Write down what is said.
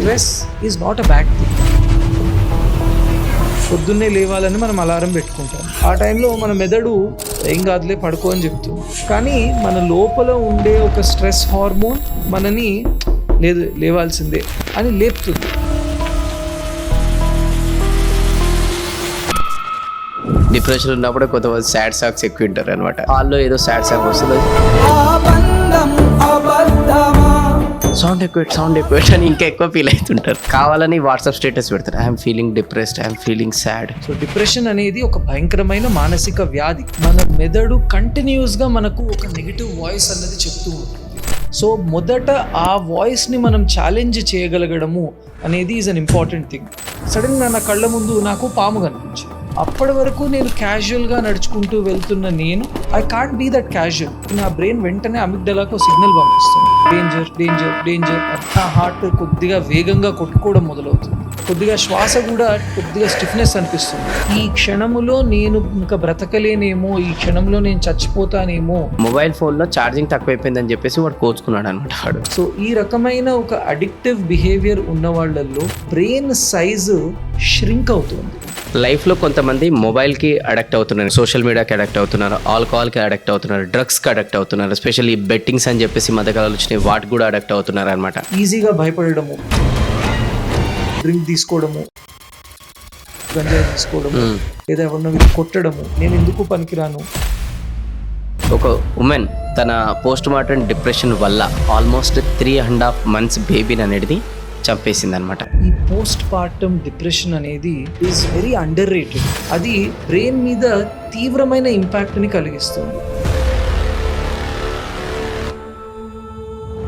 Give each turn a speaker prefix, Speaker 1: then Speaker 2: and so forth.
Speaker 1: Stress is not a bad thing. పొద్దున్నే లేవాలని మనం alarm పెట్టుకుంటాం. ఆ టైంలో మన మెదడు ఏం కాదులే పడుకో అని చెప్తుంది. కానీ మన లోపల ఉండే ఒక స్ట్రెస్ హార్మోన్ మనని లేదు లేవాల్సిందే అని లేపుతుంది.
Speaker 2: డిప్రెషన్ ఉన్నప్పుడు కొంతమంది సాడ్ సాంగ్స్ ఎక్కువ వింటారు అనమాట. వాళ్ళు ఏదో సాడ్ సాంగ్ వస్తుంది, సౌండ్ ఎక్కువ అని ఇంకా ఎక్కువ ఫీల్ అవుతుంటారు. కావాలని వాట్సాప్ స్టేటస్ పెడతారు, I'm feeling depressed, I'm feeling sad.
Speaker 1: So depression అనేది ఒక భయంకరమైన మానసిక వ్యాధి. మన మెదడు కంటిన్యూస్గా మనకు ఒక నెగిటివ్ వాయిస్ అన్నది చెప్తూ ఉంటుంది. సో మొదట ఆ వాయిస్ని మనం ఛాలెంజ్ చేయగలగడము అనేది ఈజ్ అన్ ఇంపార్టెంట్ థింగ్. సడన్గా నా కళ్ళ ముందు నాకు పాము కనిపించింది. అప్పటి వరకు నేను క్యాజువల్గా నడుచుకుంటూ వెళ్తున్న నేను I can't be that casual. నా బ్రెయిన్ వెంటనే అమిగ్డలాకు సిగ్నల్ పంపిస్తుంది, డేంజర్ డేంజర్ డేంజర్. నా హార్ట్ కొద్దిగా వేగంగా కొట్టుకోవడం మొదలవుతుంది, కొద్దిగా శ్వాస కూడా కొద్దిగా స్టిఫ్నెస్ అనిపిస్తుంది. ఈ క్షణములో నేను ఇంకా బ్రతకలేనేమో, ఈ క్షణంలో నేను చచ్చిపోతానేమో.
Speaker 2: మొబైల్ ఫోన్లో ఛార్జింగ్ తక్కువైపోయిందని చెప్పేసి వాడు కోచుకున్నాడు అనమాట వాడు.
Speaker 1: సో ఈ రకమైన ఒక అడిక్టివ్ బిహేవియర్ ఉన్న వాళ్ళల్లో బ్రెయిన్ సైజు ష్రింక్ అవుతుంది.
Speaker 2: లైఫ్లో కొంతమంది మొబైల్కి అడక్ట్ అవుతున్నారు, సోషల్ మీడియాకి అడక్ట్ అవుతున్నారు, ఆల్కహాల్కి అడక్ట్ అవుతున్నారు, డ్రగ్స్కి అడక్ట్ అవుతున్నారు, ఎస్పెషల్లీ బెట్టింగ్స్ అని చెప్పేసి మధ్యకాలంలో వచ్చినాయి, వాటికి కూడా అడక్ట్ అవుతున్నారు అనమాట.
Speaker 1: ఈజీగా భయపడము, డ్రింక్ తీసుకోవడము, గంజాయి తీసుకోవడము, లేదా ఎవరినో కొట్టడము, నేను ఎందుకు పనికిరాను.
Speaker 2: ఒక ఉమెన్ తన పోస్ట్ మార్టం డిప్రెషన్ వల్ల ఆల్మోస్ట్ 3.5 months బేబీని అనేది చంపేసింది అనమాట.
Speaker 1: ఈ పోస్ట్ పార్టమ్ డిప్రెషన్ అనేది ఈజ్ వెరీ అండర్ రేటెడ్. అది బ్రెయిన్ మీద తీవ్రమైన ఇంపాక్ట్ని కలిగిస్తుంది.